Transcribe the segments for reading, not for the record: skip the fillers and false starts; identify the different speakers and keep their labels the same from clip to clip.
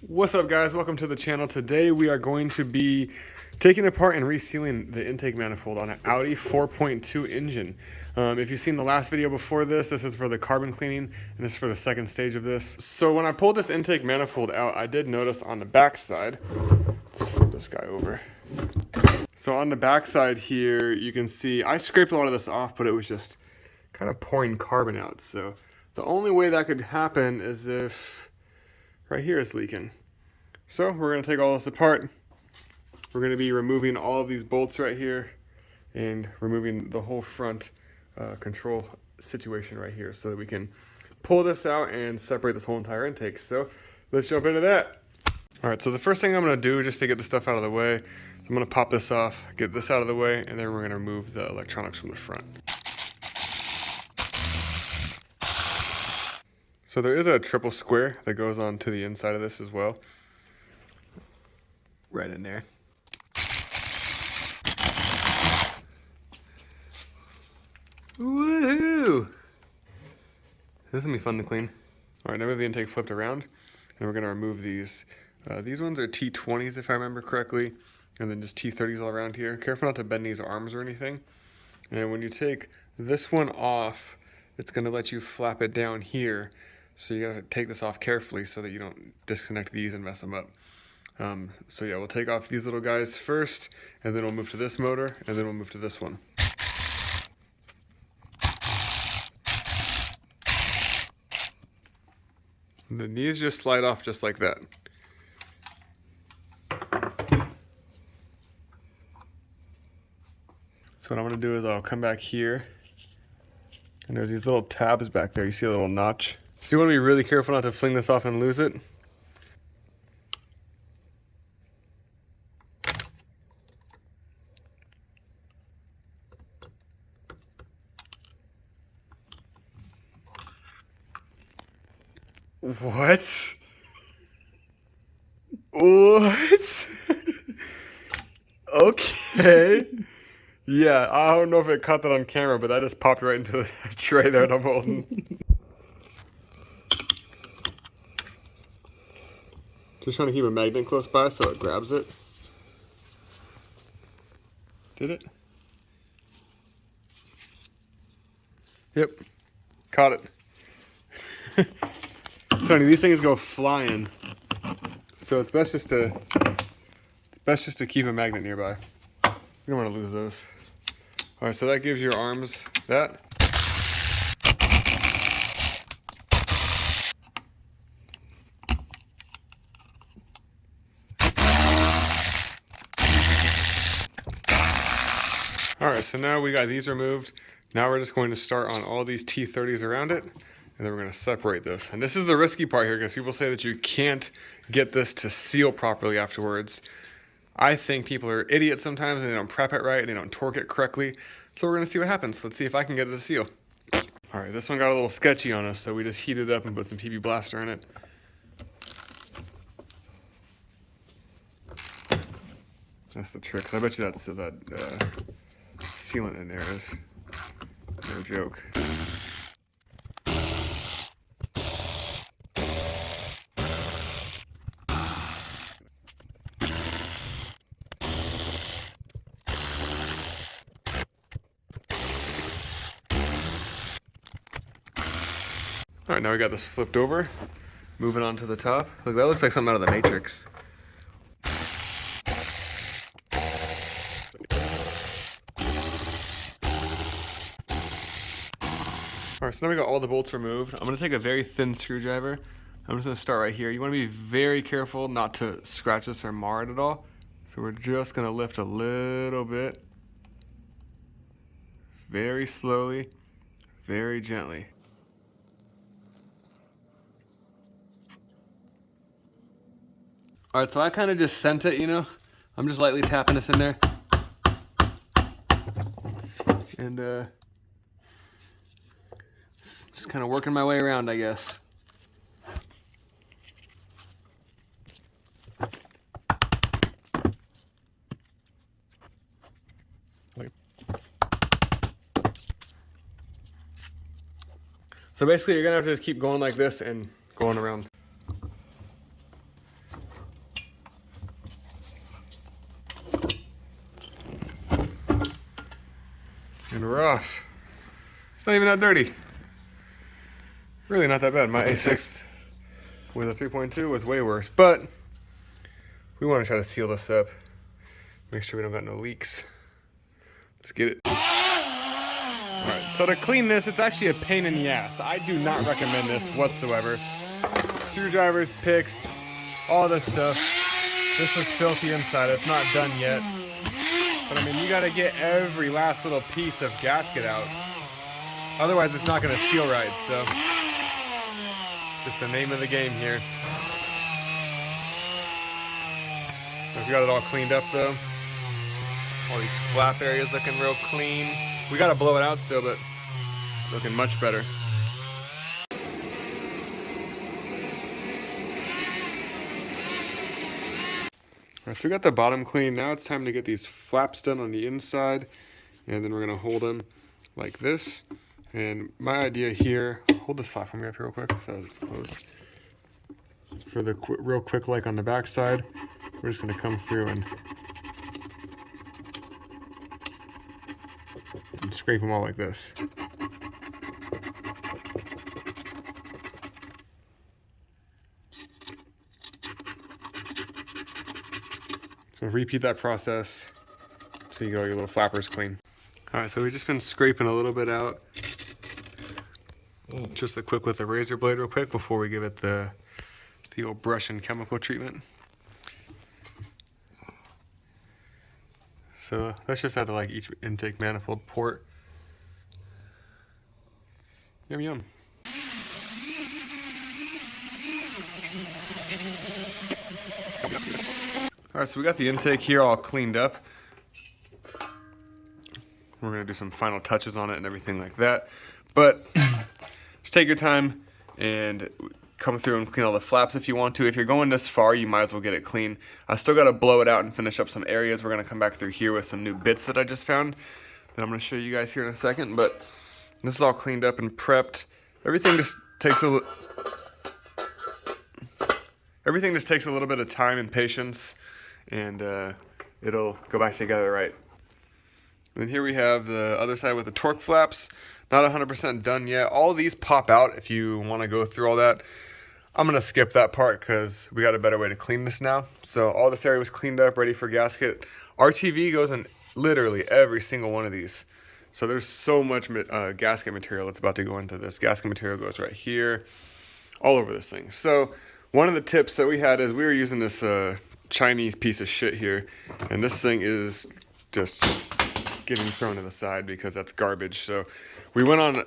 Speaker 1: What's up, guys? Welcome to the channel. Today we are going to be taking apart and resealing the intake manifold on an Audi 4.2 engine. If you've seen the last video before this is for the carbon cleaning, and this is for the second stage of this. So when I pulled this intake manifold out, I did notice on the back side, let's flip this guy over. So on the back side here, you can see I scraped a lot of this off, but it was just kind of pouring carbon out. So the only way that could happen is if right here is leaking. So we're going to take all this apart. We're going to be removing all of these bolts right here and removing the whole front control situation right here so that we can pull this out and separate this whole entire intake. So let's jump into that. All right, so the first thing I'm going to do just to get the stuff out of the way, I'm going to pop this off, get this out of the way, and then we're going to remove the electronics from the front. So there is a triple square that goes on to the inside of this as well. Right in there. Woohoo! This is gonna be fun to clean. All right, now we have the intake flipped around, and we're gonna remove these. These ones are T20s if I remember correctly, and then just T30s all around here. Careful not to bend these arms or anything. And when you take this one off, it's gonna let you flap it down here. So you gotta take this off carefully so that you don't disconnect these and mess them up. So yeah, we'll take off these little guys first, and then we'll move to this motor, and then we'll move to this one. And then these just slide off just like that. So what I'm gonna do is I'll come back here, and there's these little tabs back there. You see a little notch? So you wanna be really careful not to fling this off and lose it. What? What? Okay. Yeah, I don't know if it caught that on camera, but that just popped right into the tray there that I'm holding. Just trying to keep a magnet close by so it grabs it. Did it? Yep. Caught it. Tony, these things go flying, so it's best just to keep a magnet nearby. You don't want to lose those. All right, so that gives your arms that. All right, so now we got these removed. Now we're just going to start on all these T30s around it. And then we're going to separate this. And this is the risky part here because people say that you can't get this to seal properly afterwards. I think people are idiots sometimes and they don't prep it right and they don't torque it correctly. So we're going to see what happens. Let's see if I can get it to seal. All right, this one got a little sketchy on us, so we just heated it up and put some PB Blaster in it. That's the trick. I bet you that's that sealant in there is no joke. All right, now we got this flipped over. Moving on to the top. Look, that looks like something out of the Matrix. All right, so now we got all the bolts removed. I'm gonna take a very thin screwdriver. I'm just gonna start right here. You wanna be very careful not to scratch this or mar it at all. So we're just gonna lift a little bit. Very slowly, very gently. All right, so I kind of just sent it, you know. I'm just lightly tapping this in there. And just kind of working my way around, I guess. So basically you're gonna have to just keep going like this and going around. And we're off. It's not even that dirty. Really not that bad. My A6 with a 3.2 was way worse, but we want to try to seal this up. Make sure we don't got no leaks. Let's get it. Alright, so to clean this, it's actually a pain in the ass. I do not recommend this whatsoever. Screwdrivers, picks, all this stuff. This is filthy inside. It's not done yet. But I mean, you gotta get every last little piece of gasket out. Otherwise, it's not gonna seal right, so. Just the name of the game here. So we got it all cleaned up though. All these flap areas looking real clean. We gotta blow it out still, but looking much better. Alright, so we got the bottom clean. Now it's time to get these flaps done on the inside. And then we're gonna hold them like this. And my idea here, hold this flap for me up here real quick so it's closed. For the real quick like on the back side, we're just gonna come through and scrape them all like this. So repeat that process until you get all your little flappers clean. Alright, so we've just been scraping a little bit out. Just a quick with a razor blade real quick before we give it the old brush and chemical treatment. So that's just out of like each intake manifold port. Yum yum. Alright, so we got the intake here all cleaned up. We're gonna do some final touches on it and everything like that. But just take your time and come through and clean all the flaps if you want to. If you're going this far, you might as well get it clean. I still gotta blow it out and finish up some areas. We're gonna come back through here with some new bits that I just found that I'm gonna show you guys here in a second. But this is all cleaned up and prepped. Everything just takes a little bit of time and patience, and it'll go back together right. And then here we have the other side with the torque flaps. Not 100% done yet. All these pop out if you want to go through all that. I'm going to skip that part because we got a better way to clean this now. So all this area was cleaned up, ready for gasket. RTV goes in literally every single one of these. So there's so much gasket material that's about to go into this. Gasket material goes right here, all over this thing. So one of the tips that we had is we were using this Chinese piece of shit here. And this thing is just getting thrown to the side because that's garbage. So we went on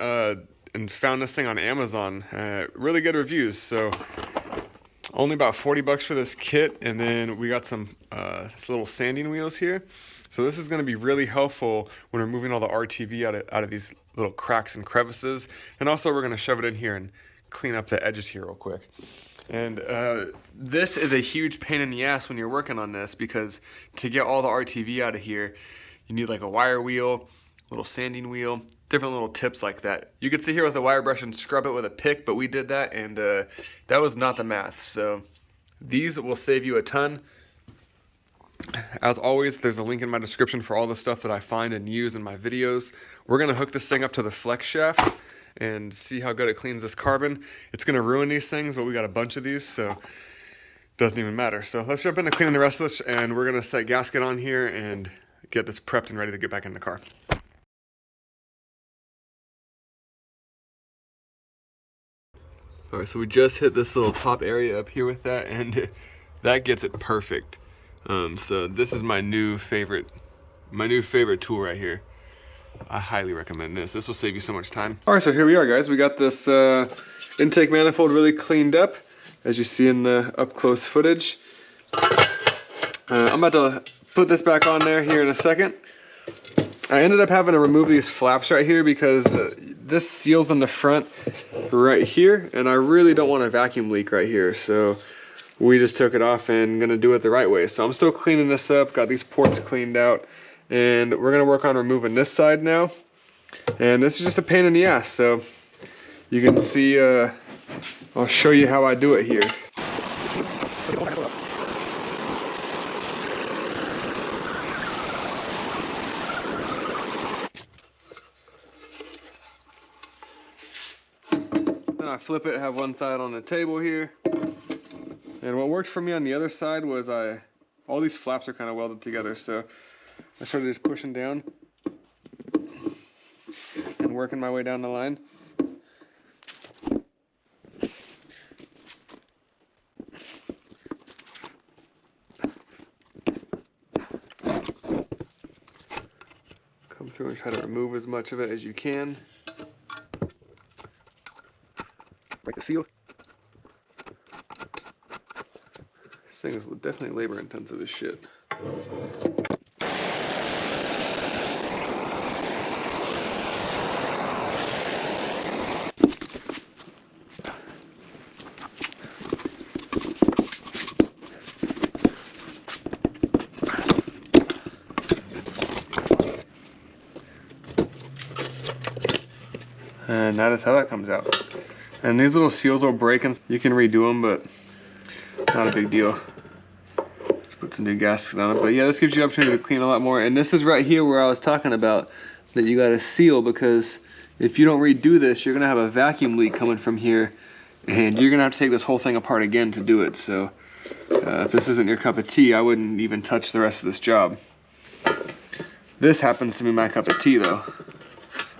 Speaker 1: and found this thing on Amazon. Really good reviews. So only about 40 bucks for this kit, and then we got some little sanding wheels here. So this is going to be really helpful when we're moving all the RTV out of these little cracks and crevices. And also we're going to shove it in here and clean up the edges here real quick. And this is a huge pain in the ass when you're working on this, because to get all the RTV out of here, you need like a wire wheel, little sanding wheel, different little tips like that. You could sit here with a wire brush and scrub it with a pick, but we did that, and that was not the math. So these will save you a ton. As always, there's a link in my description for all the stuff that I find and use in my videos. We're gonna hook this thing up to the flex shaft and see how good it cleans this carbon. It's gonna ruin these things, but we got a bunch of these, so it doesn't even matter. So let's jump into cleaning the rest of this, and we're gonna set gasket on here and get this prepped and ready to get back in the car. Alright, so we just hit this little top area up here with that, and that gets it perfect. So this is my new favorite tool right here. I highly recommend this. This will save you so much time. Alright, so here we are, guys. We got this intake manifold really cleaned up, as you see in the up close footage. I'm about to put this back on there here in a second. I ended up having to remove these flaps right here because this seals on the front right here, and I really don't want a vacuum leak right here, so we just took it off and gonna do it the right way. So I'm still cleaning this up, got these ports cleaned out, and we're gonna work on removing this side now. And this is just a pain in the ass, so you can see, I'll show you how I do it here. flip it, have one side on the table here. And what worked for me on the other side was all these flaps are kind of welded together, so I started just pushing down and working my way down the line. Come through and try to remove as much of it as you can. Break the seal. This thing is definitely labor intensive as shit. And that is how that comes out. And these little seals will break and you can redo them, but not a big deal. Just put some new gaskets on it. But yeah, this gives you the opportunity to clean a lot more. And this is right here where I was talking about that you gotta seal, because if you don't redo this, you're gonna have a vacuum leak coming from here and you're gonna have to take this whole thing apart again to do it. So if this isn't your cup of tea, I wouldn't even touch the rest of this job. This happens to be my cup of tea though.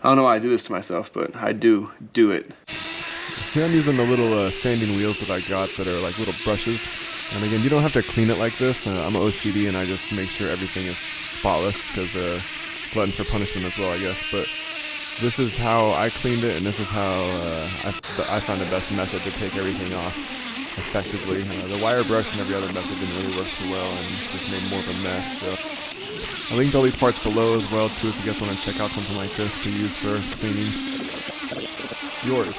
Speaker 1: I don't know why I do this to myself, but I do it.
Speaker 2: Here I'm using the little sanding wheels that I got that are like little brushes. And again, you don't have to clean it like this. I'm OCD and I just make sure everything is spotless because glutton for punishment as well, I guess. But this is how I cleaned it, and this is how I found the best method to take everything off effectively. The wire brush and every other method didn't really work too well and just made more of a mess. So I linked all these parts below as well too if you guys want to check out something like this to use for cleaning yours.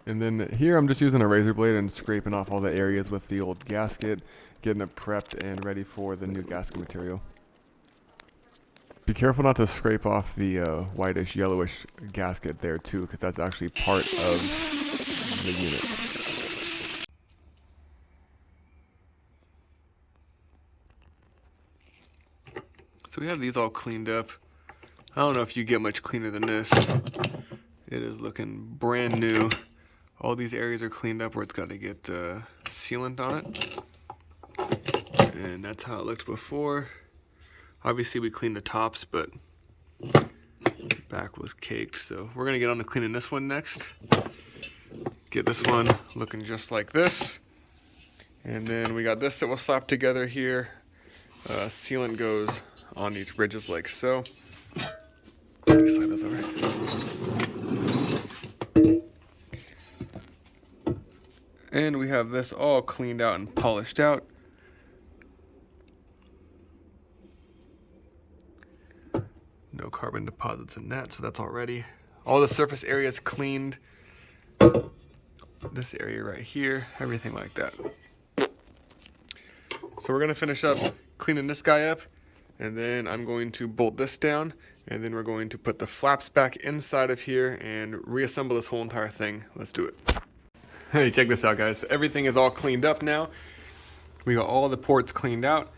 Speaker 2: And then here I'm just using a razor blade and scraping off all the areas with the old gasket, getting it prepped and ready for the new gasket material. Be careful not to scrape off the whitish yellowish gasket there too, because that's actually part of the unit. So we have these all cleaned up. I don't know if you get much cleaner than this. It is looking brand new. All these areas are cleaned up where it's got to get sealant on it. And that's how it looked before. Obviously we cleaned the tops, but the back was caked. So we're gonna get on to cleaning this one next. Get this one looking just like this. And then we got this that we'll slap together here. Sealant goes on these ridges like so. Let me slide those over. And we have this all cleaned out and polished out. No carbon deposits in that, so that's all ready. All the surface areas cleaned. This area right here, everything like that. So we're gonna finish up cleaning this guy up, and then I'm going to bolt this down, and then we're going to put the flaps back inside of here and reassemble this whole entire thing. Let's do it. Hey, check this out, guys. Everything is all cleaned up now. We got all the ports cleaned out.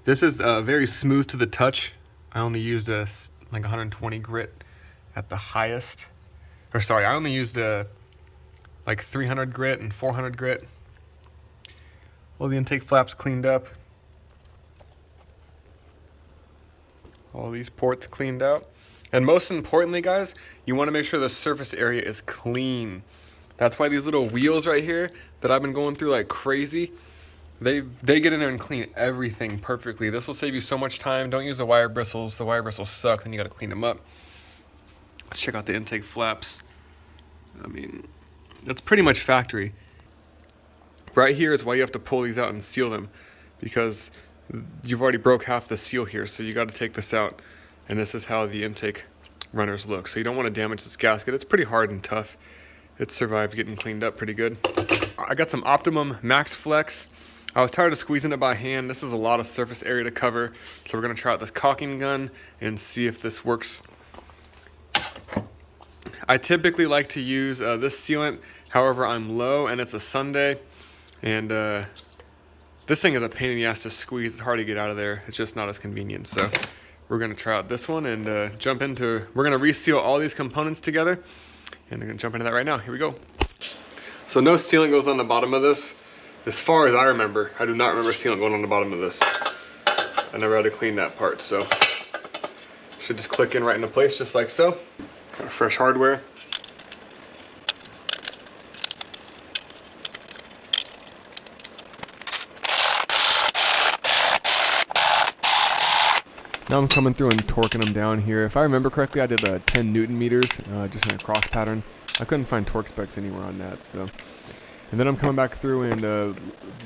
Speaker 2: This is very smooth to the touch. I only used like 120 grit at the highest. Or sorry, I only used like 300 grit and 400 grit. All the intake flaps cleaned up. All these ports cleaned out. And most importantly, guys, you want to make sure the surface area is clean. That's why these little wheels right here that I've been going through like crazy, they get in there and clean everything perfectly. This will save you so much time. Don't use the wire bristles. The wire bristles suck, then you got to clean them up. Let's check out the intake flaps. I mean, that's pretty much factory. Right here is why you have to pull these out and seal them, because you've already broke half the seal here, so you got to take this out. And this is how the intake runners look. So you don't want to damage this gasket. It's pretty hard and tough. It survived getting cleaned up pretty good. I got some Optimum Max Flex. I was tired of squeezing it by hand. This is a lot of surface area to cover. So we're gonna try out this caulking gun and see if this works. I typically like to use this sealant. However, I'm low and it's a Sunday. And this thing is a pain in the ass to squeeze. It's hard to get out of there. It's just not as convenient. So we're gonna try out this one and jump into, we're gonna reseal all these components together. And I'm gonna jump into that right now. Here we go. So no sealant goes on the bottom of this. As far as I remember, I do not remember sealant going on the bottom of this. I never had to clean that part, so should just click in right into place just like so. Got our fresh hardware.
Speaker 1: Now I'm coming through and torquing them down here. If I remember correctly, I did 10 Newton meters just in a cross pattern. I couldn't find torque specs anywhere on that. So, and then I'm coming back through and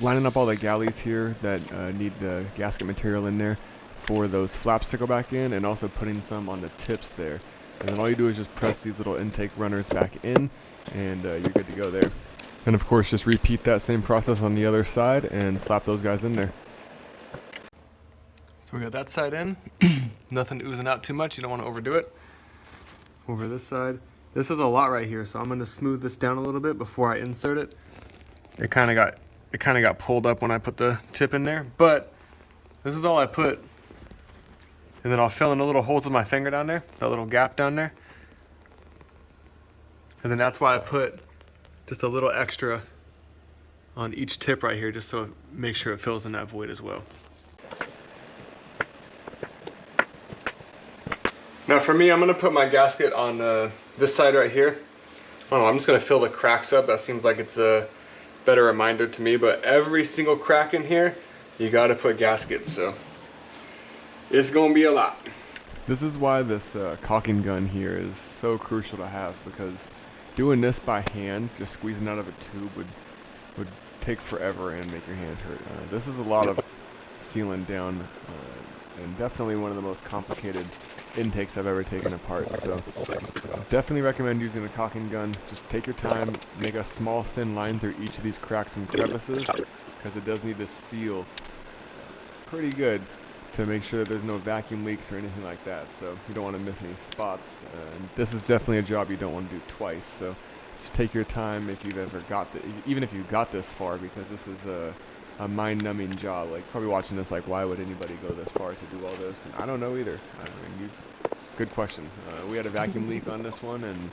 Speaker 1: lining up all the galleys here that need the gasket material in there for those flaps to go back in, and also putting some on the tips there. And then all you do is just press these little intake runners back in, and you're good to go there. And of course, just repeat that same process on the other side and slap those guys in there.
Speaker 2: So we got that side in. Nothing oozing out too much. You don't want to overdo it. Over this side. This is a lot right here, so I'm going to smooth this down a little bit before I insert it. It kind of got pulled up when I put the tip in there, but this is all I put. And then I'll fill in the little holes with my finger down there, that little gap down there. And then that's why I put just a little extra on each tip right here, just so make sure it fills in that void as well. Now for me, I'm gonna put my gasket on this side right here. I don't know, I'm just gonna fill the cracks up. That seems like it's a better reminder to me, but every single crack in here, you gotta put gaskets, so it's gonna be a lot.
Speaker 1: This is why this caulking gun here is so crucial to have, because doing this by hand, just squeezing out of a tube would take forever and make your hand hurt. This is a lot of sealing down, and definitely one of the most complicated intakes I've ever taken apart. So definitely recommend using a caulking gun. Just take your time, make a small thin line through each of these cracks and crevices, because it does need to seal pretty good to make sure that there's no vacuum leaks or anything like that. So you don't want to miss any spots. And this is definitely a job you don't want to do twice. So just take your time if you've ever even if you got this far, because this is a mind-numbing job. Like, probably watching this, like, why would anybody go this far to do all this? And I don't know either. Good question. We had a vacuum leak on this one, and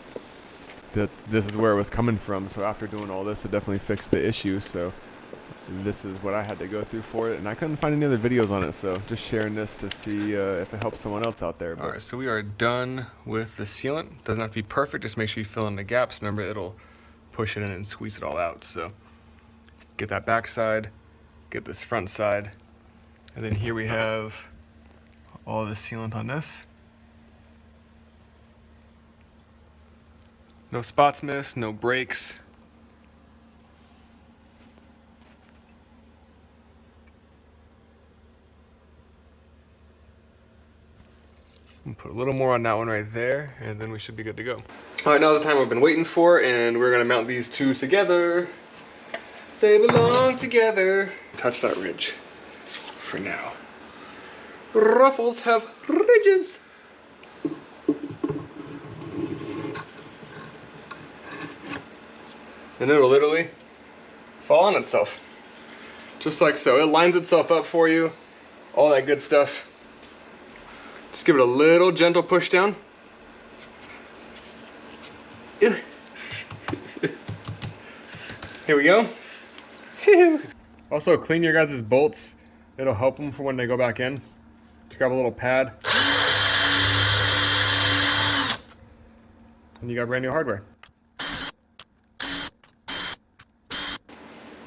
Speaker 1: this is where it was coming from. So after doing all this, it definitely fixed the issue. So this is what I had to go through for it, and I couldn't find any other videos on it. So just sharing this to see if it helps someone else out there.
Speaker 2: All right, so we are done with the sealant. Doesn't have to be perfect. Just make sure you fill in the gaps. Remember, it'll push it in and squeeze it all out. So get that back side. Get this front side, and then here we have all the sealant on this. No spots missed, no breaks. And put a little more on that one right there, and then we should be good to go. All right, now's the time we've been waiting for, and we're gonna mount these two together. They belong together. Touch that ridge for now. Ruffles have ridges. And it'll literally fall on itself. Just like so. It lines itself up for you. All that good stuff. Just give it a little gentle push down. Here we go. Also, clean your guys' bolts. It'll help them for when they go back in. Just grab a little pad. And you got brand new hardware.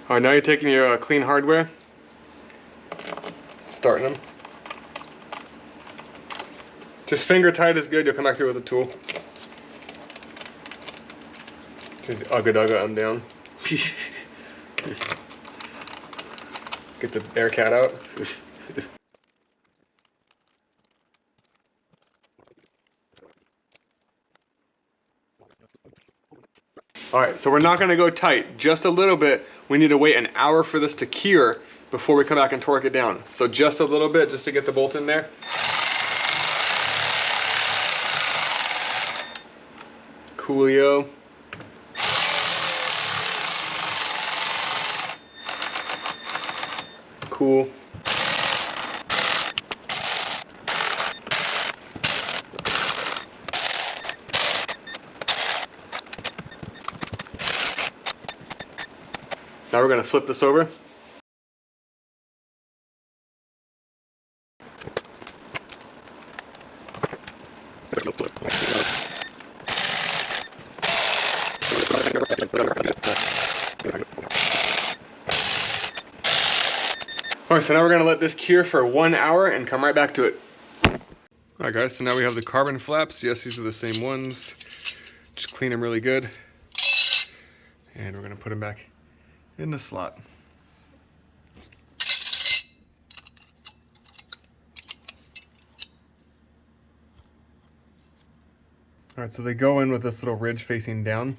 Speaker 2: All right, now you're taking your clean hardware, starting them. Just finger tight is good. You'll come back through with a tool. Just ugga them down. Get the air cat out. All right, so we're not gonna go tight, just a little bit. We need to wait an hour for this to cure before we come back and torque it down. So just a little bit, just to get the bolt in there. Coolio. Cool.
Speaker 1: Now we're gonna flip this over. All right, so now we're gonna let this cure for 1 hour and come right back to it. All right guys, so now we have the carbon flaps. Yes, these are the same ones. Just clean them really good. And we're gonna put them back in the slot. All right, so they go in with this little ridge facing down.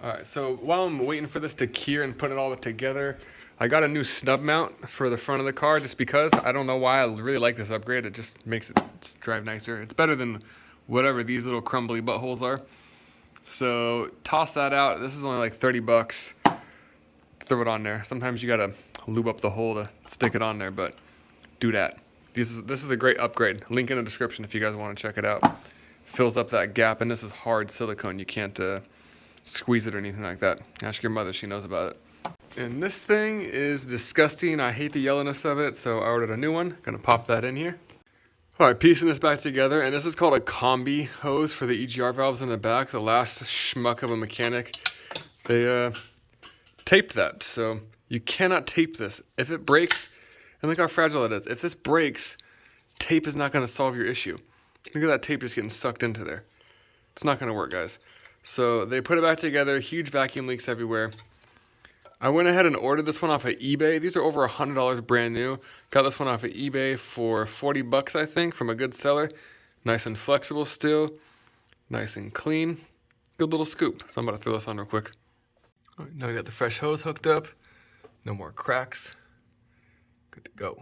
Speaker 1: All right, so while I'm waiting for this to cure and put it all together, I got a new snub mount for the front of the car just because. I don't know why. I really like this upgrade. It just makes it just drive nicer. It's better than whatever these little crumbly buttholes are. So toss that out. This is only like 30 bucks. Throw it on there. Sometimes you gotta lube up the hole to stick it on there, but do that. This is a great upgrade. Link in the description if you guys want to check it out. Fills up that gap, and this is hard silicone. You can't squeeze it or anything like that. Ask your mother, she knows about it. And this thing is disgusting. I hate the yellowness of it, so I ordered a new one. Gonna pop that in here. All right, piecing this back together, and this is called a combi hose for the EGR valves in the back. The last schmuck of a mechanic, they taped that, so you cannot tape this. If it breaks, and look how fragile it is. If this breaks, tape is not gonna solve your issue. Look at that tape just getting sucked into there. It's not gonna work, guys. So they put it back together, huge vacuum leaks everywhere. I went ahead and ordered this one off of eBay. These are over $100 brand new. Got this one off of eBay for 40 bucks, I think, from a good seller. Nice and flexible still. Nice and clean. Good little scoop. So I'm about to throw this on real quick. All right, now we got the fresh hose hooked up. No more cracks. Good to go.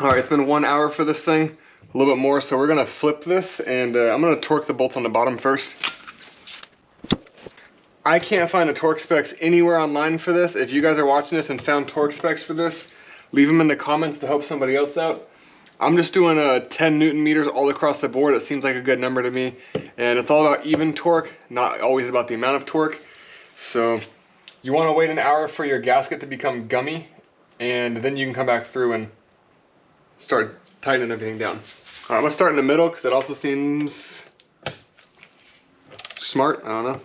Speaker 1: All right, it's been 1 hour for this thing. A little bit more, so we're gonna flip this, and I'm gonna torque the bolts on the bottom first. I can't find the torque specs anywhere online for this. If you guys are watching this and found torque specs for this, leave them in the comments to help somebody else out. I'm just doing 10 Newton meters all across the board. It seems like a good number to me. And it's all about even torque, not always about the amount of torque. So you want to wait an hour for your gasket to become gummy, and then you can come back through and start tightening everything down. All right, I'm gonna start in the middle because it also seems smart. I don't know.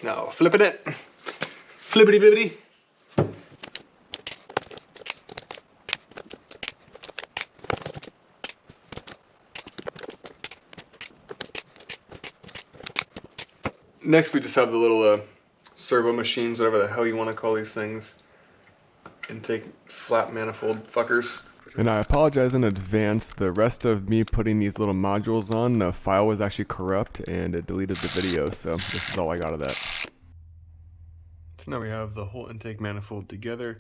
Speaker 1: Now flipping it, flippity bibbity. Next we just have the little servo machines, whatever the hell you want to call these things. Intake flap manifold fuckers. And I apologize in advance. The rest of me putting these little modules on, the file was actually corrupt and it deleted the video, so this is all I got of that. So now we have the whole intake manifold together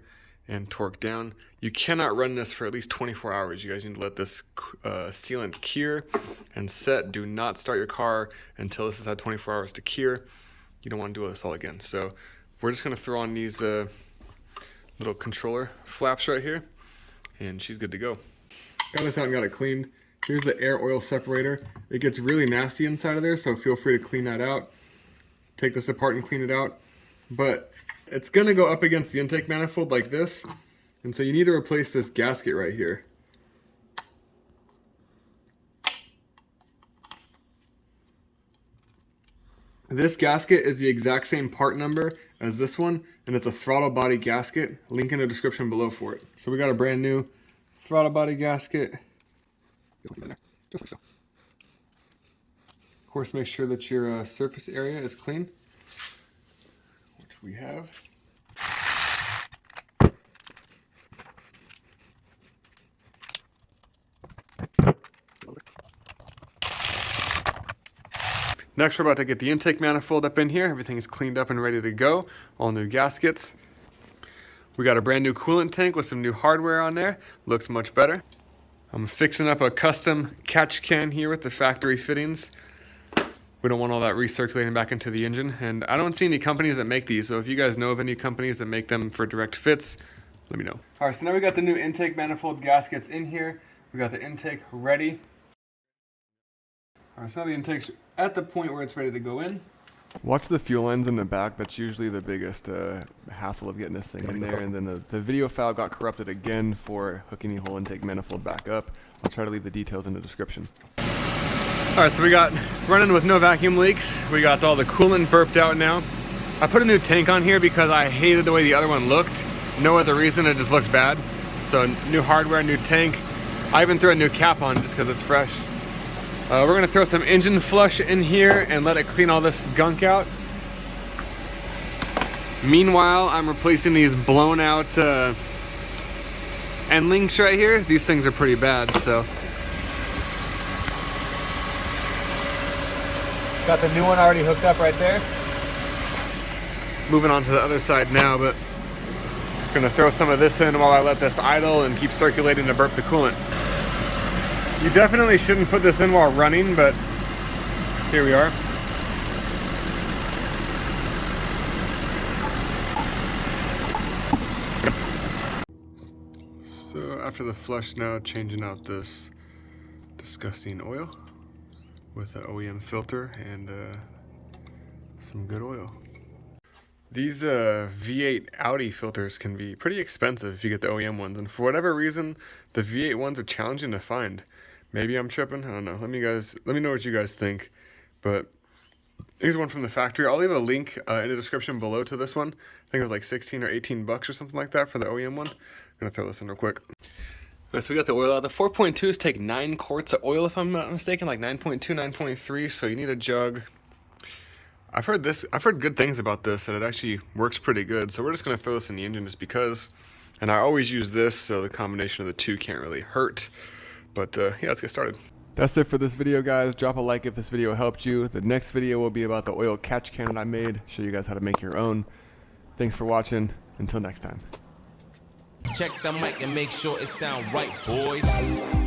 Speaker 1: and torqued down. You cannot run this for at least 24 hours. You guys need to let this sealant cure and set. Do not start your car until this has had 24 hours to cure. You don't want to do this all again. So we're just going to throw on these little controller flaps right here, and she's good to go. Got this out and got it cleaned. Here's the air oil separator. It gets really nasty inside of there, so feel free to clean that out. Take this apart and clean it out. But it's gonna go up against the intake manifold like this, and so you need to replace this gasket right here. This gasket is the exact same part number as this one, and it's a throttle body gasket. Link in the description below for it. So we got a brand new throttle body gasket. Just like so. Of course, make sure that your surface area is clean, which we have. Next, we're about to get the intake manifold up in here. Everything is cleaned up and ready to go. All new gaskets. We got a brand new coolant tank with some new hardware on there. Looks much better.
Speaker 2: I'm fixing up a custom catch can here with the factory fittings. We don't want all that recirculating back into the engine, and I don't see any companies that make these, so if you guys know of any companies that make them for direct fits, let me know. All right, so now we got the new intake manifold gaskets in here. We got the intake ready. All right, so now the intake's at the point where it's ready to go in.
Speaker 1: Watch the fuel lines in the back. That's usually the biggest hassle of getting this thing in there. And then the video file got corrupted again for hooking the whole intake manifold back up. I'll try to leave the details in the description.
Speaker 2: All right, so we got running with no vacuum leaks. We got all the coolant burped out now. I put a new tank on here because I hated the way the other one looked. No other reason, it just looked bad. So new hardware, new tank. I even threw a new cap on just because it's fresh. We're gonna throw some engine flush in here and let it clean all this gunk out. Meanwhile, I'm replacing these blown out end links right here. These things are pretty bad, so. Got the new one already hooked up right there. Moving on to the other side now, but gonna throw some of this in while I let this idle and keep circulating to burp the coolant. You definitely shouldn't put this in while running, but here we are. So after the flush now, changing out this disgusting oil with an OEM filter and some good oil. These V8 Audi filters can be pretty expensive if you get the OEM ones, and for whatever reason, the V8 ones are challenging to find. Maybe I'm tripping, I don't know. Let me know what you guys think. But here's one from the factory. I'll leave a link in the description below to this one. I think it was like 16 or 18 bucks or something like that for the OEM one. I'm gonna throw this in real quick. Alright, so we got the oil out. The 4.2s take 9 quarts of oil if I'm not mistaken, like 9.2, 9.3, so you need a jug. I've heard good things about this, and it actually works pretty good. So we're just gonna throw this in the engine just because. And I always use this, so the combination of the two can't really hurt. But yeah, let's get started.
Speaker 1: That's it for this video, guys. Drop a like if this video helped you. The next video will be about the oil catch can that I made. Show you guys how to make your own. Thanks for watching. Until next time.
Speaker 3: Check the mic and make sure it sound right, boys.